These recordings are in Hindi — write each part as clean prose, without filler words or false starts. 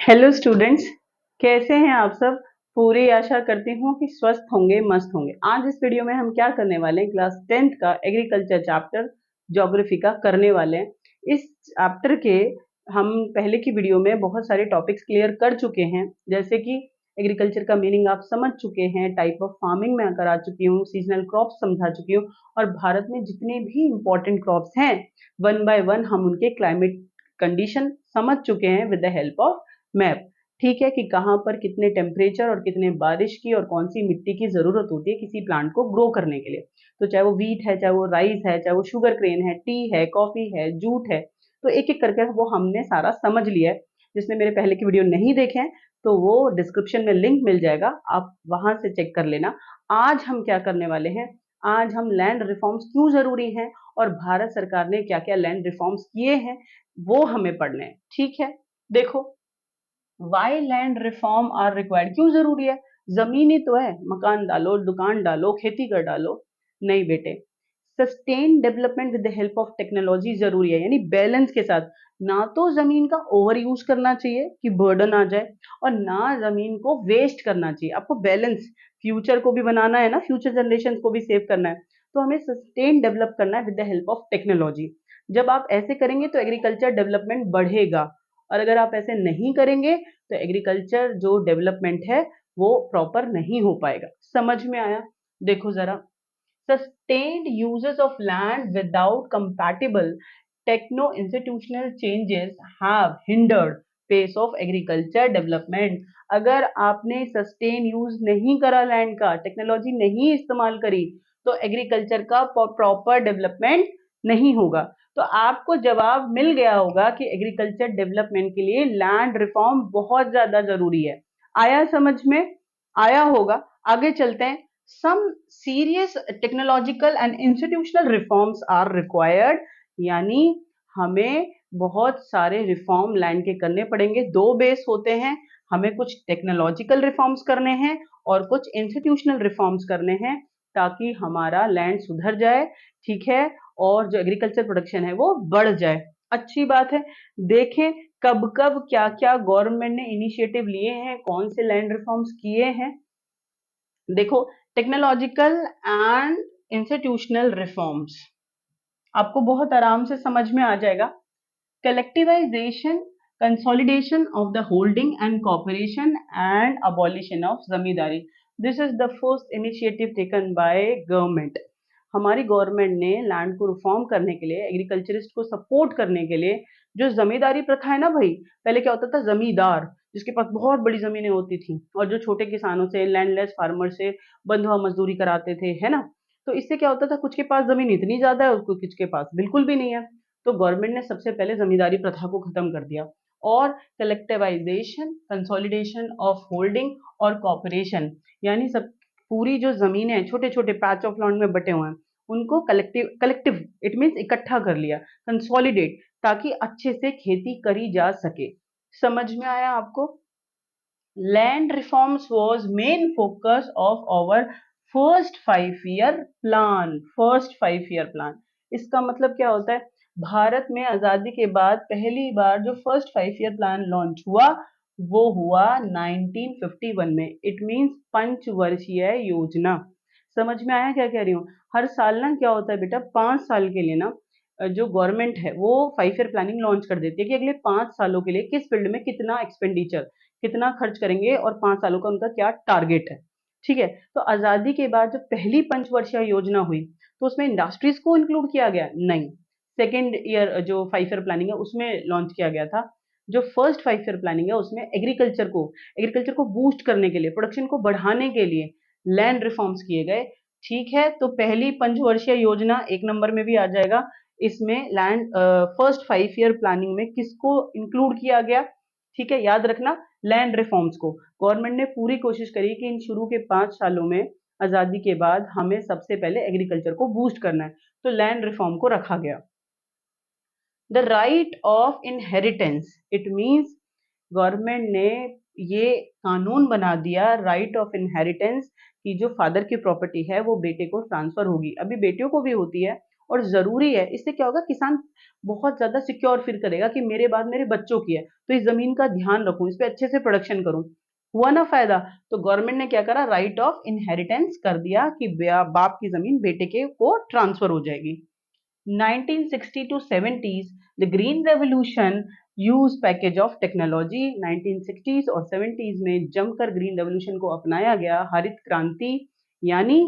हेलो स्टूडेंट्स, कैसे हैं आप सब। पूरी आशा करती हूँ कि स्वस्थ होंगे, मस्त होंगे। आज इस वीडियो में हम क्या करने वाले हैं, क्लास 10th का एग्रीकल्चर चैप्टर ज्योग्राफी का करने वाले हैं। इस चैप्टर के हम पहले की वीडियो में बहुत सारे टॉपिक्स क्लियर कर चुके हैं, जैसे कि एग्रीकल्चर का मीनिंग आप समझ चुके हैं, टाइप ऑफ फार्मिंग मैं करा चुकी हूँ, सीजनल क्रॉप्स समझा चुकी हूँ, और भारत में जितने भी इंपॉर्टेंट क्रॉप्स हैं वन बाय वन हम उनके क्लाइमेट कंडीशन समझ चुके हैं with the help of map. ठीक है कि कहाँ पर कितने टेम्परेचर और कितने बारिश की और कौन सी मिट्टी की जरूरत होती है किसी प्लांट को ग्रो करने के लिए। तो चाहे वो वीट है, चाहे वो राइस है, चाहे वो शुगर क्रेन है, टी है, कॉफी है, जूट है, तो एक एक करके वो हमने सारा समझ लिया है। जिसने मेरे पहले की वीडियो नहीं देखे हैं तो वो डिस्क्रिप्शन में लिंक मिल जाएगा, आप वहां से चेक कर लेना। आज हम क्या करने वाले हैं, आज हम लैंड रिफॉर्म्स क्यों जरूरी हैं और भारत सरकार ने क्या क्या लैंड रिफॉर्म्स किए हैं वो हमें पढ़ने हैं। ठीक है, देखो, why land reform are required, क्यों जरूरी है। जमीन ही तो है, मकान डालो, दुकान डालो, खेती कर डालो। नहीं बेटे, sustain development with the help of technology जरूरी है, यानी बैलेंस के साथ। ना तो जमीन का ओवर यूज करना चाहिए कि बर्डन आ जाए, और ना जमीन को वेस्ट करना चाहिए। आपको बैलेंस, फ्यूचर को भी बनाना है ना, फ्यूचर जनरेशन को भी सेव करना है, तो हमें सस्टेन डेवलप करना है with the help of technology. जब आप ऐसे करेंगे तो एग्रीकल्चर डेवलपमेंट बढ़ेगा, और अगर आप ऐसे नहीं करेंगे तो एग्रीकल्चर जो डेवलपमेंट है वो प्रॉपर नहीं हो पाएगा। समझ में आया। देखो जरा, sustained uses of land without compatible techno-institutional changes have hindered pace of agriculture development। अगर आपने सस्टेन यूज नहीं करा लैंड का, टेक्नोलॉजी नहीं इस्तेमाल करी, तो एग्रीकल्चर का प्रॉपर डेवलपमेंट नहीं होगा। तो आपको जवाब मिल गया होगा कि एग्रीकल्चर डेवलपमेंट के लिए लैंड रिफॉर्म बहुत ज्यादा जरूरी है। आया समझ में, आया होगा। आगे चलते हैं। Some serious technological and institutional reforms are required, यानी हमें बहुत सारे रिफॉर्म लैंड के करने पड़ेंगे। दो बेस होते हैं, हमें कुछ टेक्नोलॉजिकल रिफॉर्म्स करने हैं और कुछ इंस्टीट्यूशनल रिफॉर्म्स करने हैं, ताकि हमारा लैंड सुधर जाए। ठीक है, और जो एग्रीकल्चर प्रोडक्शन है वो बढ़ जाए। अच्छी बात है। देखें कब कब क्या क्या गवर्नमेंट ने इनिशिएटिव लिए हैं, कौन से लैंड रिफॉर्म्स किए हैं। देखो, टेक्नोलॉजिकल एंड इंस्टीट्यूशनल रिफॉर्म्स आपको बहुत आराम से समझ में आ जाएगा। Collectivisation, consolidation of the holding and cooperation and abolition of zamindari, this is the first initiative taken by government. हमारी गवर्नमेंट ने लैंड को रिफॉर्म करने के लिए, एग्रीकल्चरिस्ट को सपोर्ट करने के लिए, जो जमींदारी प्रथा है ना भाई, पहले क्या होता था, जमींदार जिसके पास बहुत बड़ी जमीनें होती थी और जो छोटे किसानों से, लैंडलेस फार्मर से बंधुआ मजदूरी कराते थे, है ना। तो इससे क्या होता था, कुछ के पास जमीन इतनी ज्यादा है और कुछ के पास बिल्कुल भी नहीं है। तो गवर्नमेंट ने सबसे पहले जमींदारी प्रथा को खत्म कर दिया, और कलेक्टिवाइजेशन, कंसोलिडेशन ऑफ होल्डिंग और कॉपरेशन, यानी सब पूरी जो जमीनें हैं, छोटे छोटे पैच ऑफ लैंड में बटे हुए हैं, उनको कलेक्टिव, कलेक्टिव इट मीन्स इकट्ठा कर लिया, कंसोलिडेट, ताकि अच्छे से खेती करी जा सके। समझ में आया आपको। Land reforms was main focus of our first 5 year plan. First 5 year plan, इसका मतलब क्या होता है, भारत में आजादी के बाद पहली बार जो फर्स्ट 5 ईयर प्लान लॉन्च हुआ वो हुआ 1951 में। इट मींस पंचवर्षीय योजना। समझ में आया क्या कह रही हूँ। हर साल ना क्या होता है बेटा, 5 साल के लिए ना जो गवर्नमेंट है वो 5 ईयर प्लानिंग लॉन्च कर देती है कि अगले 5 सालों के लिए किस फील्ड में कितना एक्सपेंडिचर, कितना खर्च करेंगे और 5 सालों का उनका क्या टारगेट है। ठीक है, तो आजादी के बाद जब पहली पंचवर्षीय योजना हुई तो उसमें इंडस्ट्रीज को इंक्लूड किया गया नहीं। सेकेंड ईयर जो 5 ईयर प्लानिंग है उसमें लॉन्च किया गया था। जो फर्स्ट 5 ईयर प्लानिंग है उसमें एग्रीकल्चर को बूस्ट करने के लिए, प्रोडक्शन को बढ़ाने के लिए लैंड रिफॉर्म्स किए गए। ठीक है, तो पहली पंचवर्षीय योजना एक नंबर में भी आ जाएगा। इसमें लैंड फर्स्ट 5 ईयर प्लानिंग में किसको इंक्लूड किया गया। ठीक है, याद रखना, लैंड रिफॉर्म्स को। गवर्नमेंट ने पूरी कोशिश करी कि इन शुरू के 5 सालों में आजादी के बाद हमें सबसे पहले एग्रीकल्चर को बूस्ट करना है, तो लैंड रिफॉर्म को रखा गया। The right of inheritance, it means government ने ये कानून बना दिया, राइट ऑफ इनहेरिटेंस, कि जो फादर की प्रॉपर्टी है वो बेटे को ट्रांसफर होगी। अभी बेटियों को भी होती है, और जरूरी है। इससे क्या होगा, किसान बहुत ज्यादा सिक्योर फील करेगा कि मेरे बाद मेरे बच्चों की है, तो इस जमीन का ध्यान रखूं, इस पे अच्छे से प्रोडक्शन करूं। हुआ ना फायदा। तो गवर्नमेंट ने क्या करा, राइट ऑफ इनहेरिटेंस कर दिया कि बाप की जमीन बेटे के को ट्रांसफर हो जाएगी। 1960 to 70s, the Green Revolution use package of technology. 1960s और 70s में जमकर ग्रीन रेवोल्यूशन को अपनाया गया, हरित क्रांति, यानी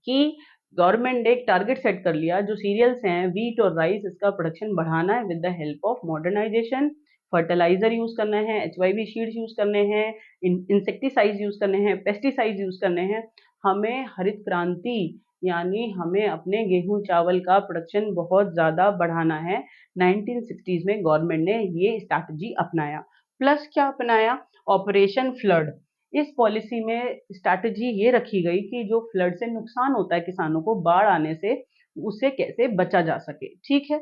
कि गवर्नमेंट ने एक टारगेट सेट कर लिया, जो सीरियल्स हैं वीट और राइस, इसका प्रोडक्शन बढ़ाना है with the help of modernisation. Fertiliser use करने हैं, HYV शीड्स यूज करने हैं, इंसेक्टिसाइड यूज करने हैं, पेस्टिसाइड यूज करने हैं। हमें हरित क्रांति यानी हमें अपने गेहूं चावल का प्रोडक्शन बहुत ज्यादा बढ़ाना है। 1960s में गवर्नमेंट ने ये स्ट्रैटेजी अपनाया। प्लस क्या अपनाया, ऑपरेशन फ्लड। इस पॉलिसी में स्ट्रैटेजी ये रखी गई कि जो फ्लड से नुकसान होता है किसानों को, बाढ़ आने से, उससे कैसे बचा जा सके। ठीक है,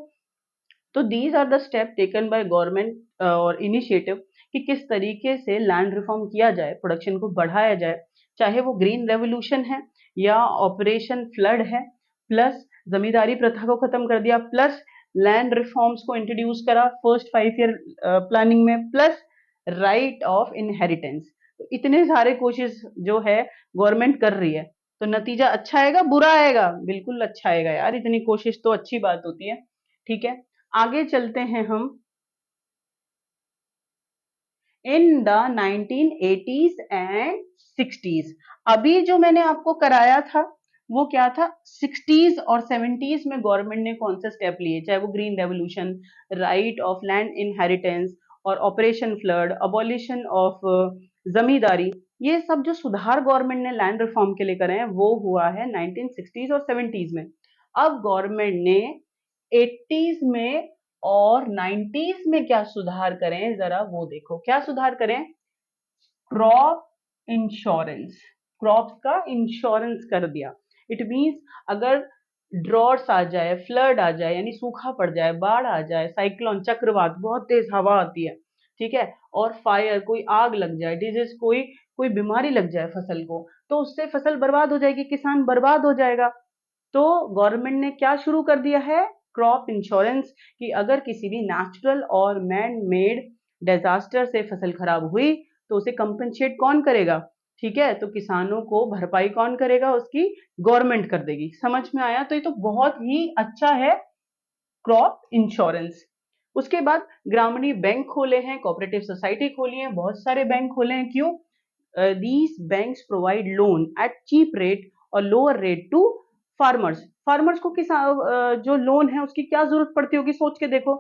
तो these are the step taken by government और इनिशिएटिव कि किस तरीके से लैंड रिफॉर्म किया जाए, प्रोडक्शन को बढ़ाया जाए, चाहे वो ग्रीन रेवोल्यूशन है या ऑपरेशन फ्लड है। प्लस जमींदारी प्रथा को खत्म कर दिया, प्लस लैंड रिफॉर्म्स को इंट्रोड्यूस करा फर्स्ट 5 ईयर प्लानिंग में, प्लस राइट ऑफ इनहेरिटेंस। तो इतने सारे कोशिश जो है गवर्नमेंट कर रही है, तो नतीजा अच्छा आएगा बुरा आएगा? बिल्कुल अच्छा आएगा यार, इतनी कोशिश तो अच्छी बात होती है। ठीक है, आगे चलते हैं हम। In the 1980s and 60s, अभी जो मैंने आपको कराया था वो क्या था, 60s और 70s में गवर्नमेंट ने कौन से स्टेप लिए, चाहे वो green revolution, right of land inheritance और ऑपरेशन फ्लड, अबॉलिशन ऑफ जमींदारी, ये सब जो सुधार गवर्नमेंट ने लैंड रिफॉर्म के लिए करे हैं वो हुआ है 1960s और 70s में। अब गवर्नमेंट ने 80s में और 90s में क्या सुधार करें, जरा वो देखो। क्या सुधार करें, क्रॉप इंश्योरेंस, क्रॉप्स का इंश्योरेंस कर दिया। इट मींस अगर ड्रॉट्स आ जाए, फ्लड आ जाए यानी सूखा पड़ जाए, बाढ़ आ जाए, साइक्लोन चक्रवात, बहुत तेज हवा आती है, ठीक है, और फायर, कोई आग लग जाए, डिजीज, कोई कोई बीमारी लग जाए फसल को, तो उससे फसल बर्बाद हो जाएगी, किसान बर्बाद हो जाएगा। तो गवर्नमेंट ने क्या शुरू कर दिया है, क्रॉप इंश्योरेंस, कि अगर किसी भी नेचुरल और मैन मेड डिजास्टर से फसल खराब हुई तो उसे कंपनसेट कौन करेगा? ठीक है, तो किसानों को भरपाई कौन करेगा, उसकी गवर्नमेंट कर देगी। समझ में आया? तो ये तो बहुत ही अच्छा है क्रॉप इंश्योरेंस। उसके बाद ग्रामीण बैंक खोले हैं, कोऑपरेटिव सोसाइटी खोली है, बहुत सारे बैंक खोले हैं। क्यों? these banks provide loan at cheap rate और lower rate to farmers। Farmers को किस जो लोन है उसकी क्या जरूरत पड़ती होगी, सोच के देखो।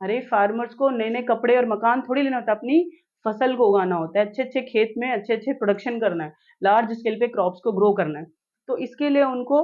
अरे फार्मर्स को नए नए कपड़े और मकान थोड़ी लेना होता है, अपनी फसल को उगाना होता है, अच्छे अच्छे खेत में अच्छे अच्छे प्रोडक्शन करना है, लार्ज स्केल पे क्रॉप्स को ग्रो करना है। तो इसके लिए उनको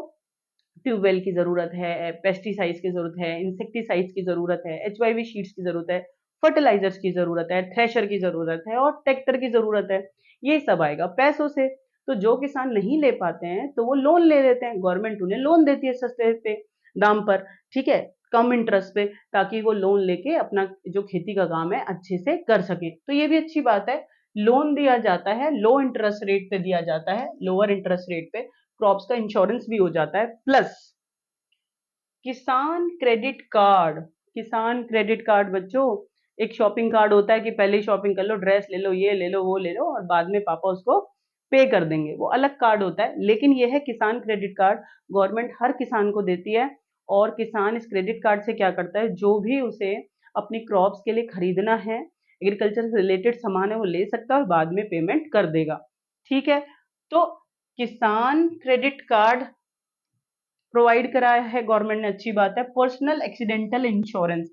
ट्यूबवेल की जरूरत है, पेस्टिसाइड्स की जरूरत है, इंसेक्टिसाइड्स की जरूरत है, HYV शीट्स की जरूरत है, फर्टिलाइजर्स की जरूरत है, थ्रेशर की जरूरत है और ट्रैक्टर की जरूरत है। ये सब आएगा पैसों से। तो जो किसान नहीं ले पाते हैं तो वो लोन ले लेते हैं, गवर्नमेंट उन्हें लोन देती है सस्ते पे दाम पर, ठीक है, कम इंटरेस्ट पे, ताकि वो लोन लेके अपना जो खेती का काम है अच्छे से कर सके। तो ये भी अच्छी बात है, लोन दिया जाता है, लो इंटरेस्ट रेट पे दिया जाता है, लोअर इंटरेस्ट रेट पे क्रॉप्स का इंश्योरेंस भी हो जाता है। प्लस किसान क्रेडिट कार्ड। किसान क्रेडिट कार्ड बच्चों, एक शॉपिंग कार्ड होता है कि पहले ही शॉपिंग कर लो, ड्रेस ले लो, ये ले लो, वो ले लो, और बाद में पापा उसको पे कर देंगे, वो अलग कार्ड होता है। लेकिन ये है किसान क्रेडिट कार्ड, गवर्नमेंट हर किसान को देती है। और किसान इस क्रेडिट कार्ड से क्या करता है, जो भी उसे अपनी क्रॉप्स के लिए खरीदना है, एग्रीकल्चर से रिलेटेड सामान है, वो ले सकता है और बाद में पेमेंट कर देगा। ठीक है, तो किसान क्रेडिट कार्ड प्रोवाइड कराया है गवर्नमेंट ने, अच्छी बात है। Personal accidental insurance.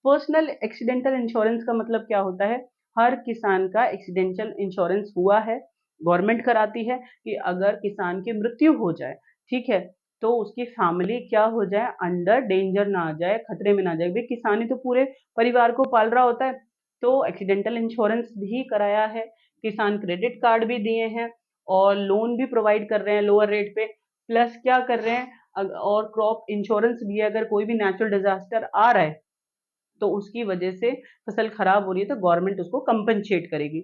Personal accidental insurance का मतलब क्या होता है, हर किसान का एक्सीडेंटल इंश्योरेंस हुआ है, गवर्नमेंट कराती है कि अगर किसान की मृत्यु हो जाए, ठीक है, तो उसकी फैमिली क्या हो जाए, अंडर डेंजर ना आ जाए, खतरे में ना आ जाए, भाई किसान ही तो पूरे परिवार को पाल रहा होता है। तो एक्सीडेंटल इंश्योरेंस भी कराया है, किसान क्रेडिट कार्ड भी दिए हैं और लोन भी प्रोवाइड कर रहे हैं लोअर रेट पे। प्लस क्या कर रहे हैं, और क्रॉप इंश्योरेंस भी है, अगर कोई भी नेचुरल डिजास्टर आ रहा है तो उसकी वजह से फसल खराब हो रही है तो गवर्नमेंट उसको कंपनसेट करेगी।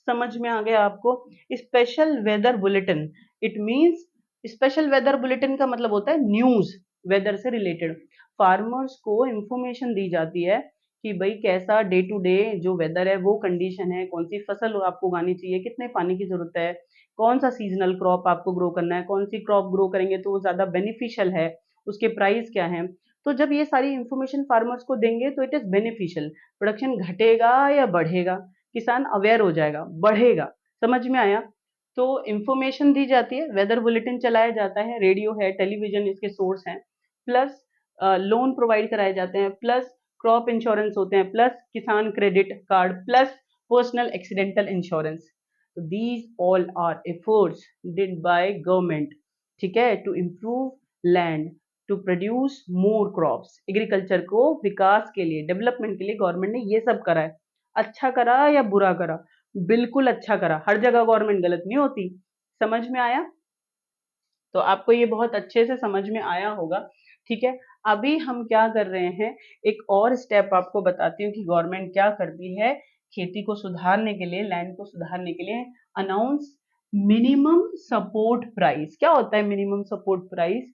समझ में आ गया आपको? Special weather bulletin, it means, special weather bulletin का मतलब होता है न्यूज। वेदर से रिलेटेड फार्मर्स को इंफॉर्मेशन दी जाती है कि भाई कैसा डे टू डे जो वेदर है वो कंडीशन है, कौन सी फसल आपको उगानी चाहिए, कितने पानी की जरूरत है, कौन सा सीजनल क्रॉप आपको ग्रो करना है, कौन सी क्रॉप ग्रो करेंगे तो वो ज्यादा बेनिफिशियल है, उसके प्राइस क्या है। तो जब ये सारी इंफॉर्मेशन फार्मर्स को देंगे तो इट इज बेनिफिशियल, प्रोडक्शन घटेगा या बढ़ेगा, किसान अवेयर हो जाएगा, बढ़ेगा। समझ में आया? तो इंफॉर्मेशन दी जाती है, वेदर बुलेटिन चलाया जाता है, रेडियो है, टेलीविजन इसके सोर्स हैं, प्लस लोन प्रोवाइड कराए जाते हैं, प्लस क्रॉप इंश्योरेंस होते हैं, प्लस किसान credit card, plus personal accidental insurance. तो these all are efforts did by government, ठीक है, to improve land, to produce more crops. Agriculture को विकास के लिए, डेवलपमेंट के लिए गवर्नमेंट ने ये सब करा है। अच्छा करा या बुरा करा? बिल्कुल अच्छा करा, हर जगह गवर्नमेंट गलत नहीं होती। समझ में आया? तो आपको ये बहुत अच्छे से समझ में आया होगा, ठीक है। अभी हम क्या कर रहे हैं, एक और स्टेप आपको बताती हूँ कि गवर्नमेंट क्या करती है खेती को सुधारने के लिए, लैंड को सुधारने के लिए। Announce minimum support price. क्या होता है minimum support price?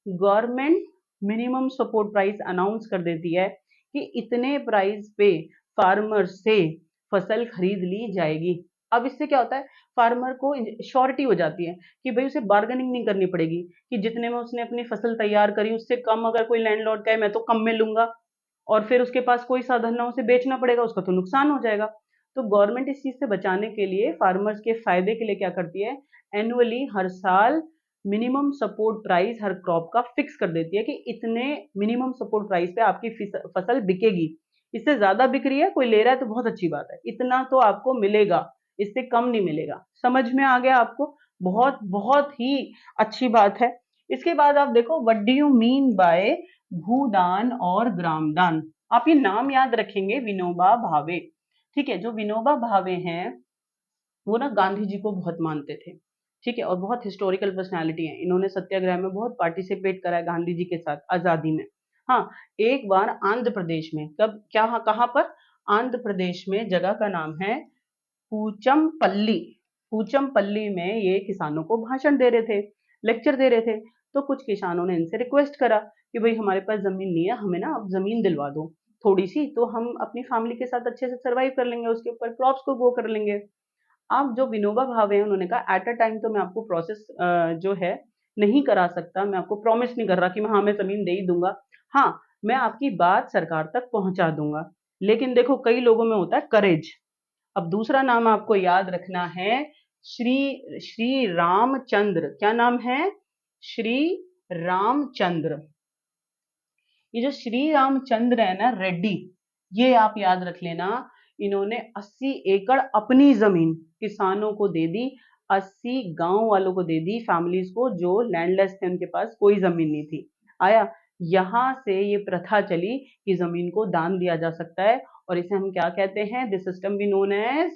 Government minimum support price announce कर देती है कि इतने प्राइस पे फार्मर से फसल खरीद ली जाएगी। अब इससे क्या होता है, फार्मर को श्योरिटी हो जाती है कि भाई उसे बार्गेनिंग नहीं करनी पड़ेगी कि जितने में उसने अपनी फसल तैयार करी उससे कम अगर कोई लैंडलॉर्ड कहे मैं तो कम में लूंगा और फिर उसके पास कोई साधन ना हो, उसे बेचना पड़ेगा, उसका तो नुकसान हो जाएगा। तो गवर्नमेंट इस चीज से बचाने के लिए, फार्मर्स के फायदे के लिए क्या करती है, एनुअली हर साल मिनिमम सपोर्ट प्राइस हर क्रॉप का फिक्स कर देती है कि इतने मिनिमम सपोर्ट प्राइस पे आपकी फसल बिकेगी। इससे ज्यादा बिक रही है, कोई ले रहा है तो बहुत अच्छी बात है, इतना तो आपको मिलेगा, इससे कम नहीं मिलेगा। समझ में आ गया आपको? बहुत बहुत ही अच्छी बात है। इसके बाद आप देखो, what do you mean by Bhoodan और ग्रामदान? आप ये नाम याद रखेंगे, विनोबा भावे। ठीक है, जो विनोबा भावे हैं वो ना गांधी जी को बहुत मानते थे, ठीक है, और बहुत हिस्टोरिकल पर्सनालिटी है, इन्होंने सत्याग्रह में बहुत पार्टिसिपेट करा है गांधी जी के साथ आजादी में। हाँ, एक बार आंध्र प्रदेश में, कब, क्या, कहाँ पर? आंध्र प्रदेश में, जगह का नाम है पूचमपल्ली। पूचमपल्ली में ये किसानों को भाषण दे रहे थे, लेक्चर दे रहे थे। तो कुछ किसानों ने इनसे रिक्वेस्ट करा कि भाई हमारे पास जमीन नहीं है, हमें ना आप जमीन दिलवा दो थोड़ी सी, तो हम अपनी फैमिली के साथ अच्छे से सरवाइव कर लेंगे, उसके ऊपर क्रॉप्स को ग्रो कर लेंगे। अब जो विनोबा भावे हैं उन्होंने कहा एट अ टाइम तो मैं आपको प्रोसेस जो है नहीं करा सकता, मैं आपको प्रॉमिस नहीं कर रहा कि मैं, हाँ, मैं जमीन दे ही दूंगा। हाँ, मैं आपकी बात सरकार तक पहुंचा दूंगा। लेकिन देखो कई लोगों में होता है करेज। अब दूसरा नाम आपको याद रखना है, श्री श्री रामचंद्र। क्या नाम है? श्री रामचंद्र। ये जो श्री रामचंद्र है ना रेड्डी, ये आप याद रख लेना। इन्होंने 80 एकड़ अपनी जमीन किसानों को दे दी, 80 गांव वालों को दे दी, फैमिलीज को जो लैंडलेस थे, उनके पास कोई जमीन नहीं थी। आया, यहां से ये प्रथा चली कि जमीन को दान दिया जा सकता है, और इसे हम क्या कहते हैं? This system be known as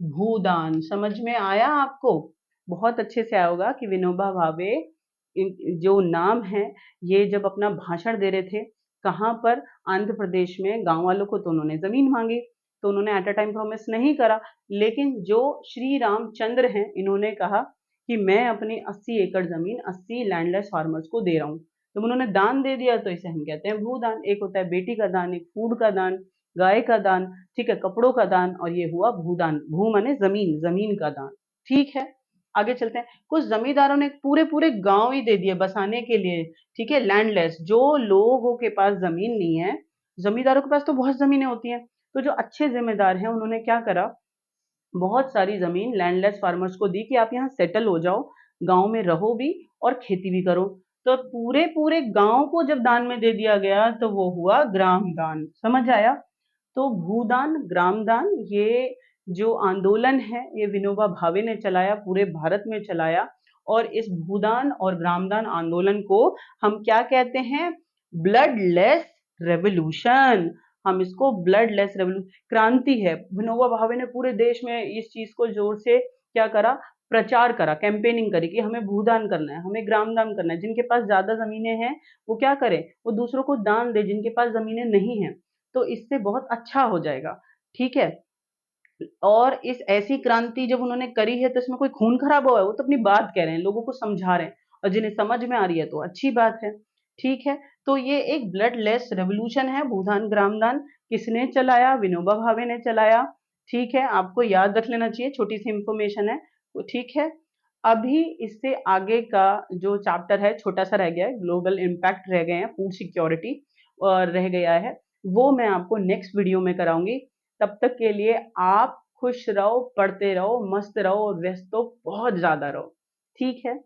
Bhoodan. समझ में आया आपको? बहुत अच्छे से आया होगा कि विनोबा भावे जो नाम है, ये जब अपना भाषण दे रहे थे, कहाँ पर? आंध्र प्रदेश में। गांव वालों को तो उन्होंने जमीन मांगी, तो उन्होंने एट अ टाइम प्रॉमिस नहीं करा। लेकिन जो श्री रामचंद्र हैं, इन्होंने कहा कि मैं अपनी 80 एकड़ जमीन 80 लैंडलेस फार्मर्स को दे रहा हूँ, तो उन्होंने दान दे दिया, तो इसे हम कहते हैं भूदान। एक होता है बेटी का दान, एक फूड का दान, गाय का दान, ठीक है, कपड़ों का दान, और ये हुआ भूदान। भू माने जमीन, जमीन का दान। ठीक है, आगे चलते हैं। कुछ जमींदारों ने पूरे पूरे गांव ही दे दिए बसाने के लिए, ठीक है, लैंडलेस। जो लोगों के पास जमीन नहीं है, जमींदारों के पास तो बहुत जमीनें होती हैं, तो जो अच्छे जिम्मेदार हैं उन्होंने क्या करा, बहुत सारी जमीन लैंडलेस फार्मर्स को दी कि आप यहाँ सेटल हो जाओ, गांव में रहो भी और खेती भी करो। तो पूरे पूरे गांव को जब दान में दे दिया गया तो वो हुआ ग्राम दान। समझ आया? तो भूदान, ग्रामदान, ये जो आंदोलन है ये विनोबा भावे ने चलाया, पूरे भारत में चलाया। और इस भूदान और ग्रामदान आंदोलन को हम क्या कहते हैं? Blood less revolution. हम इसको ब्लड लेस रेवोल्यूशन, क्रांति है। विनोबा भावे ने पूरे देश में इस चीज को जोर से क्या करा, प्रचार करा, कैंपेनिंग करी कि हमें भूदान करना है, हमें ग्रामदान करना है। जिनके पास ज्यादा जमीनें हैं वो क्या करें, वो दूसरों को दान दे, जिनके पास जमीनें नहीं है, तो इससे बहुत अच्छा हो जाएगा। ठीक है, और इस ऐसी क्रांति जब उन्होंने करी है तो इसमें कोई खून खराब हुआ है? वो तो अपनी बात कह रहे हैं, लोगों को समझा रहे हैं, और जिन्हें समझ में आ रही है तो अच्छी बात है। ठीक है, तो ये एक ब्लड लेस रेवोल्यूशन है। भूदान ग्रामदान किसने चलाया? विनोबा भावे ने चलाया। ठीक है, आपको याद रख लेना चाहिए, छोटी सी इंफॉर्मेशन है। तो ठीक है, अभी इससे आगे का जो चैप्टर है छोटा सा रह गया है, ग्लोबल इम्पैक्ट रह गए हैं, फूड सिक्योरिटी और रह गया है, वो मैं आपको नेक्स्ट वीडियो में कराऊंगी। तब तक के लिए आप खुश रहो, पढ़ते रहो, मस्त रहो और व्यस्त तो बहुत ज्यादा रहो। ठीक है।